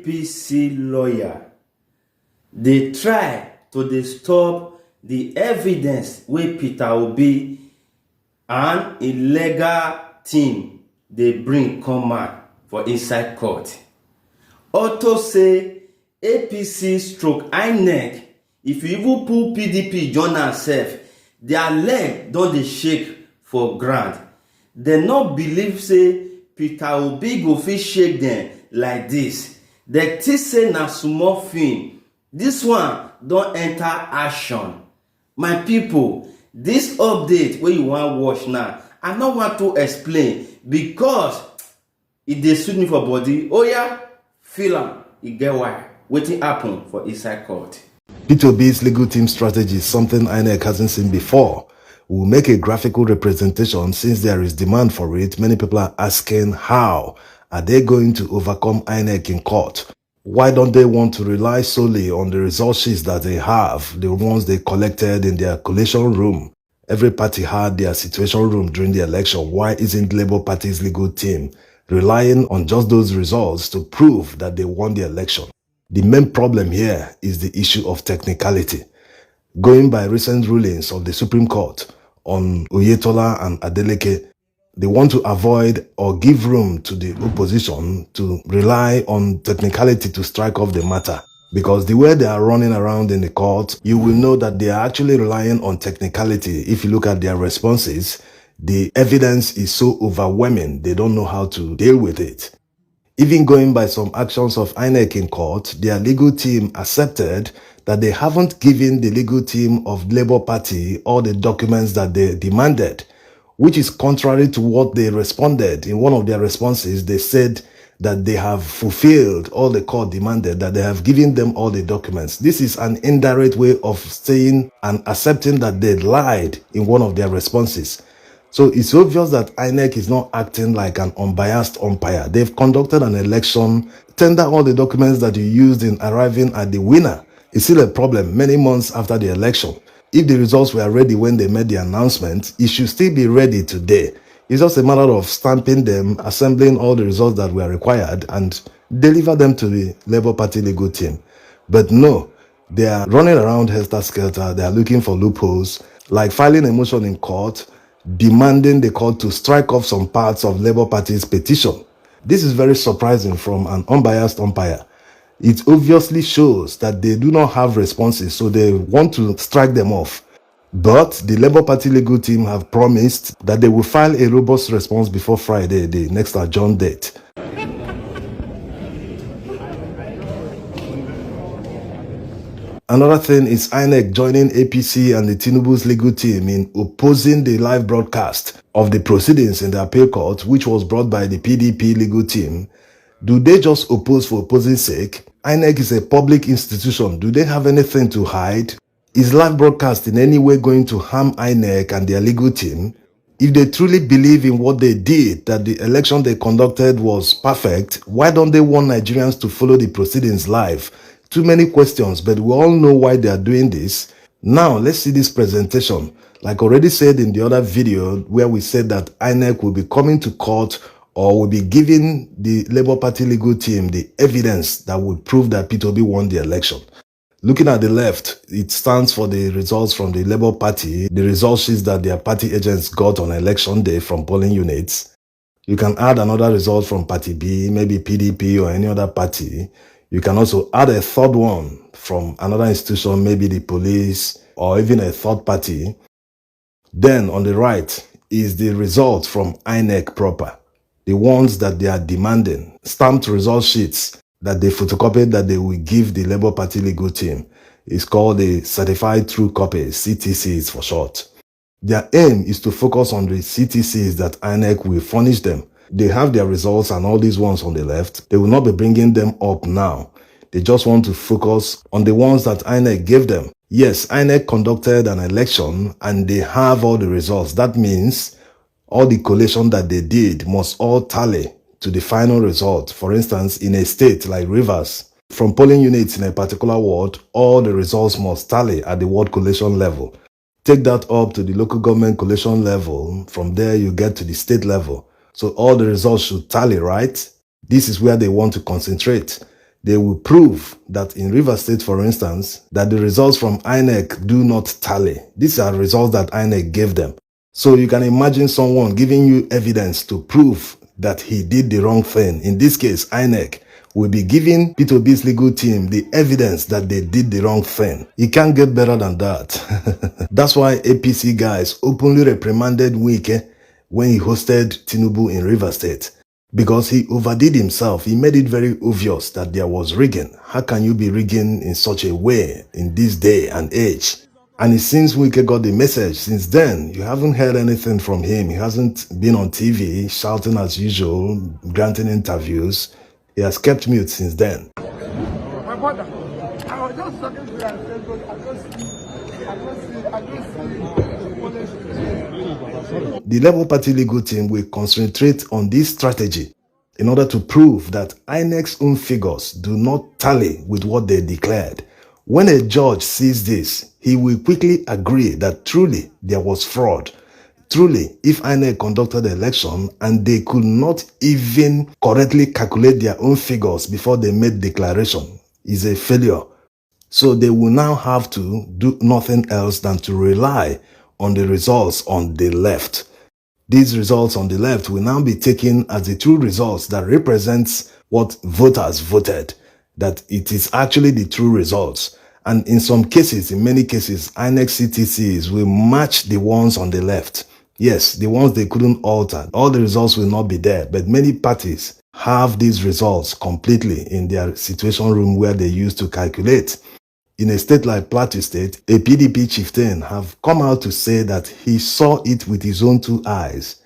APC lawyer dey try to dey stop the evidence wey Peter Obi and a legal team dey bring come out for inside court. Auto say APC stroke INEC, if you even pull PDP join am sef, their leg don dey shake for ground. Dem no believe say Peter Obi go fit shake dem like this. Dem think say na small thing. This one don enter action. My people, this update wey you wan watch now, I no want to explain because e dey sweet me for body. Oya, feel am, e get why. Wetin happen for inside court? Peter Obi's legal team strategy is something INEC hasn't seen before. We'll make a graphical representation. Since there is demand for it, many people are asking how are they going to overcome INEC in court? Why don't they want to rely solely on the result sheets that they have, the ones they collected in their collation room? Every party had their situation room during the election. Why isn't Labour Party's legal team relying on just those results to prove that they won the election? The main problem here is the issue of technicality. Going by recent rulings of the Supreme Court on Oyetola and Adeleke, they want to avoid or give room to the opposition to rely on technicality to strike off the matter. Because the way they are running around in the court, you will know that they are actually relying on technicality. If you look at their responses, the evidence is so overwhelming, they don't know how to deal with it. Even going by some actions of INEC in court, their legal team accepted that they haven't given the legal team of Labour Party all the documents that they demanded, which is contrary to what they responded. In one of their responses, they said that they have fulfilled all the court demanded, that they have given them all the documents. This is an indirect way of saying and accepting that they lied in one of their responses. So it's obvious that INEC is not acting like an unbiased umpire. They've conducted an election, tender all the documents that you used in arriving at the winner. It's still a problem many months after the election. If the results were ready when they made the announcement, it should still be ready today. It's just a matter of stamping them, assembling all the results that were required, and deliver them to the Labour Party legal team. But no, they are running around helter-skelter. They are looking for loopholes, like filing a motion in court, demanding the court to strike off some parts of Labour Party's petition. This is very surprising from an unbiased umpire. It obviously shows that they do not have responses, so they want to strike them off. But the Labour Party legal team have promised that they will file a robust response before Friday, the next adjourned date. Another thing is INEC joining APC and the Tinubu's legal team in opposing the live broadcast of the proceedings in the appeal court, which was brought by the PDP legal team. Do they just oppose for opposing sake? INEC is a public institution. Do they have anything to hide? Is live broadcast in any way going to harm INEC and their legal team? If they truly believe in what they did, that the election they conducted was perfect, why don't they want Nigerians to follow the proceedings live? Too many questions, but we all know why they are doing this. Now, let's see this presentation. Like already said in the other video, where we said that INEC will be coming to court or will be giving the Labour Party legal team the evidence that would prove that Peter Obi won the election. Looking at the left, it stands for the results from the Labour Party, the result sheets that their party agents got on election day from polling units. You can add another result from Party B, maybe PDP or any other party. You can also add a third one from another institution, maybe the police or even a third party. Then on the right is the result from INEC proper, the ones that they are demanding, stamped result sheets that they photocopied that they will give the Labour Party legal team. It's called the Certified True Copies, CTCs for short. Their aim is to focus on the CTCs that INEC will furnish them. They have their results and all these ones on the left. They will not be bringing them up now. They just want to focus on the ones that INEC gave them. Yes, INEC conducted an election and they have all the results. That means all the collation that they did must all tally to the final result. For instance, in a state like Rivers, from polling units in a particular ward, all the results must tally at the ward collation level. Take that up to the local government collation level. From there, you get to the state level. So all the results should tally, right? This is where they want to concentrate. They will prove that in Rivers State, for instance, that the results from INEC do not tally. These are results that INEC gave them. So you can imagine someone giving you evidence to prove that he did the wrong thing. In this case, INEC will be giving P2B's legal team the evidence that they did the wrong thing. It can't get better than that. That's why APC guys openly reprimanded Wike when he hosted Tinubu in Rivers State. Because he overdid himself. He made it very obvious that there was rigging. How can you be rigging in such a way in this day and age? And it seems Wike got the message. Since then, you haven't heard anything from him. He hasn't been on TV shouting as usual, granting interviews. He has kept mute since then. My brother, I was just talking to you and said, but I don't see. The Labour Party legal team will concentrate on this strategy in order to prove that INEC's own figures do not tally with what they declared. When a judge sees this, he will quickly agree that truly there was fraud. Truly, if INEC conducted the election and they could not even correctly calculate their own figures before they made declaration, is a failure. So they will now have to do nothing else than to rely on the results on the left. These results on the left will now be taken as the true results that represents what voters voted, that it is actually the true results. And in some cases, in many cases, INEC CTCs will match the ones on the left. Yes, the ones they couldn't alter. All the results will not be there, but many parties have these results completely in their situation room where they used to calculate. In a state like Plateau State, a PDP chieftain have come out to say that he saw it with his own two eyes,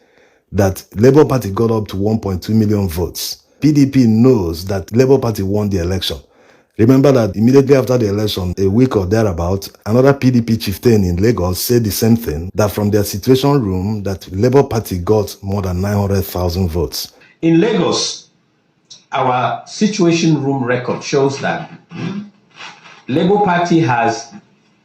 that Labour Party got up to 1.2 million votes. PDP knows that Labour Party won the election. Remember that immediately after the election, a week or thereabout, another PDP chieftain in Lagos said the same thing, that from their situation room, that Labour Party got more than 900,000 votes. In Lagos, our situation room record shows that Labour Party has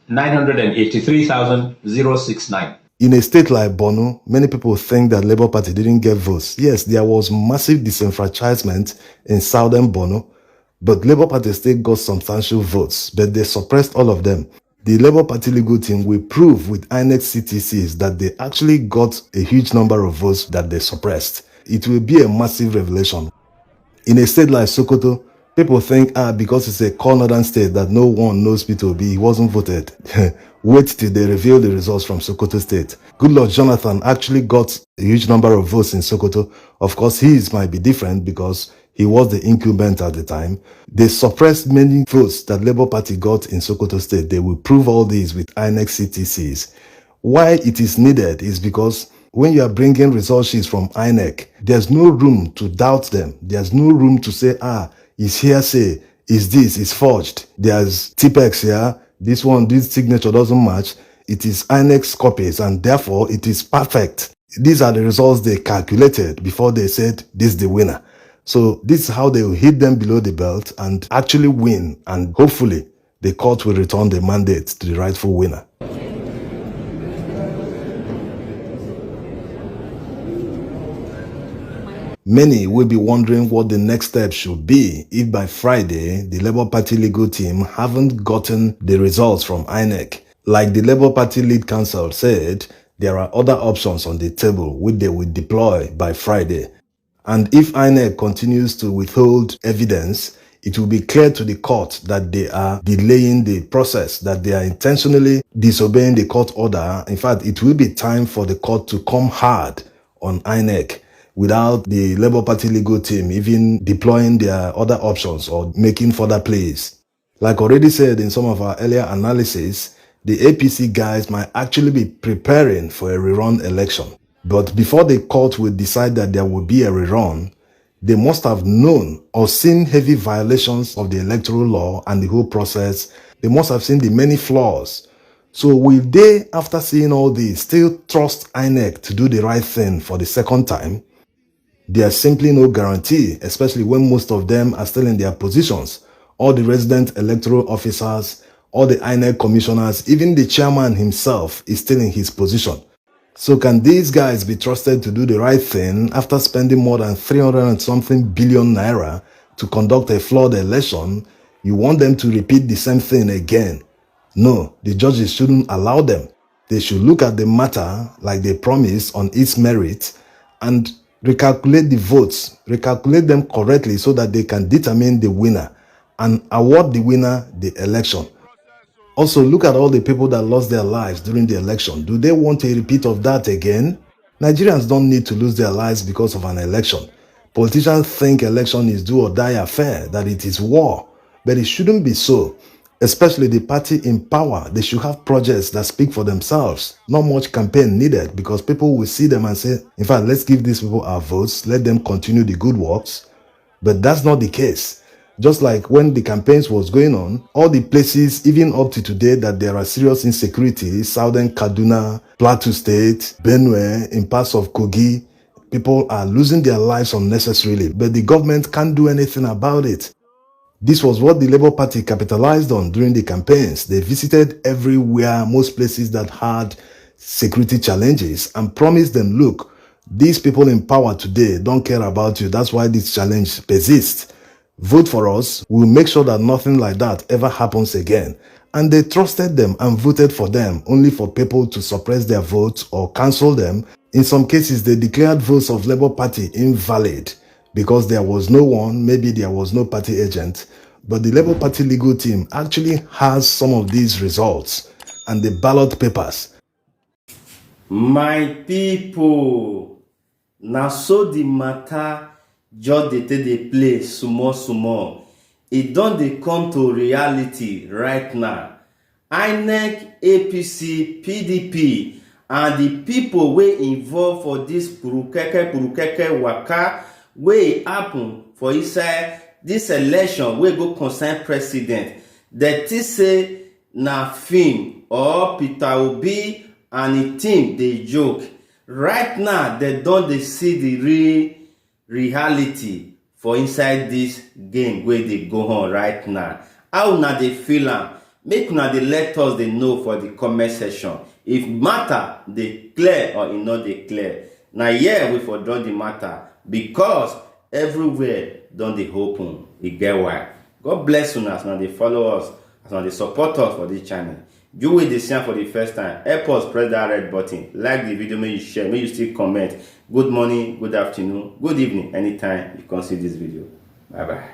983,069. In a state like Borno, many people think that Labour Party didn't get votes. Yes, there was massive disenfranchisement in southern Borno, but Labour Party still got substantial votes, but they suppressed all of them. The Labour Party legal team will prove with INEC CTCs that they actually got a huge number of votes that they suppressed. It will be a massive revelation. In a state like Sokoto, people think, because it's a core northern state that no one knows P2B, he wasn't voted. Wait till they reveal the results from Sokoto State. Goodluck Jonathan actually got a huge number of votes in Sokoto. Of course, his might be different because he was the incumbent at the time. They suppressed many votes that Labour Party got in Sokoto State. They will prove all these with INEC CTCs. Why it is needed is because when you are bringing result sheets from INEC, there's no room to doubt them. There's no room to say, it's hearsay, is this, is forged. There's TPEX here, this one, this signature doesn't match. It is INEC's copies and therefore it is perfect. These are the results they calculated before they said this is the winner. So this is how they will hit them below the belt and actually win, and hopefully the court will return the mandate to the rightful winner. Many will be wondering what the next step should be if by Friday the Labour Party legal team haven't gotten the results from INEC. Like the Labour Party lead counsel said, there are other options on the table which they will deploy by Friday. And if INEC continues to withhold evidence, it will be clear to the court that they are delaying the process, that they are intentionally disobeying the court order. In fact, it will be time for the court to come hard on INEC without the Labour Party legal team even deploying their other options or making further plays. Like already said in some of our earlier analysis, the APC guys might actually be preparing for a rerun election. But before the court will decide that there will be a rerun, they must have known or seen heavy violations of the electoral law and the whole process. They must have seen the many flaws. So will they, after seeing all this, still trust INEC to do the right thing for the second time? There's simply no guarantee, especially when most of them are still in their positions. All the resident electoral officers, all the INEC commissioners, even the chairman himself is still in his position. So can these guys be trusted to do the right thing after spending more than 300 and something billion naira to conduct a flawed election, you want them to repeat the same thing again. No, the judges shouldn't allow them. They should look at the matter like they promised on its merit and recalculate the votes, recalculate them correctly so that they can determine the winner and award the winner the election. Also, look at all the people that lost their lives during the election. Do they want a repeat of that again? Nigerians don't need to lose their lives because of an election. Politicians think election is do or die affair, that it is war. But it shouldn't be so. Especially the party in power. They should have projects that speak for themselves. Not much campaign needed because people will see them and say, in fact, let's give these people our votes, let them continue the good works. But that's not the case. Just like when the campaigns was going on, all the places, even up to today, that there are serious insecurity, Southern Kaduna, Plateau State, Benue, in parts of Kogi, people are losing their lives unnecessarily, but the government can't do anything about it. This was what the Labour Party capitalized on during the campaigns. They visited everywhere, most places that had security challenges, and promised them, look, these people in power today don't care about you. That's why this challenge persists. Vote for us. We'll make sure that nothing like that ever happens again. And they trusted them and voted for them, only for people to suppress their votes or cancel them. In some cases, they declared votes of Labour Party invalid because there was no one, maybe there was no party agent. But the Labour Party legal team actually has some of these results and the ballot papers. My people, now so the matter just dey take dey play small. It don dey come to reality right now. INEC, APC, PDP and the people wey involve for this purukeke waka wey happen for inside this election wey go concern president. They think say na film or Peter Obi and him team dey joke. Right now, they don dey see the real reality for inside this game wey dey go on right now. How una dey feel am? Make una dey let us dey know for the comment section. If matter dey clear or e no dey clear. Na here we for draw the matter because everywhere don dey open. E get why. God bless una as una dey follow us, as una dey support us for this channel. You wey dey see am for the first time, help us press that red button, like the video, make you share, make you still comment. Good morning, good afternoon, good evening, anytime you can see this video. Bye bye.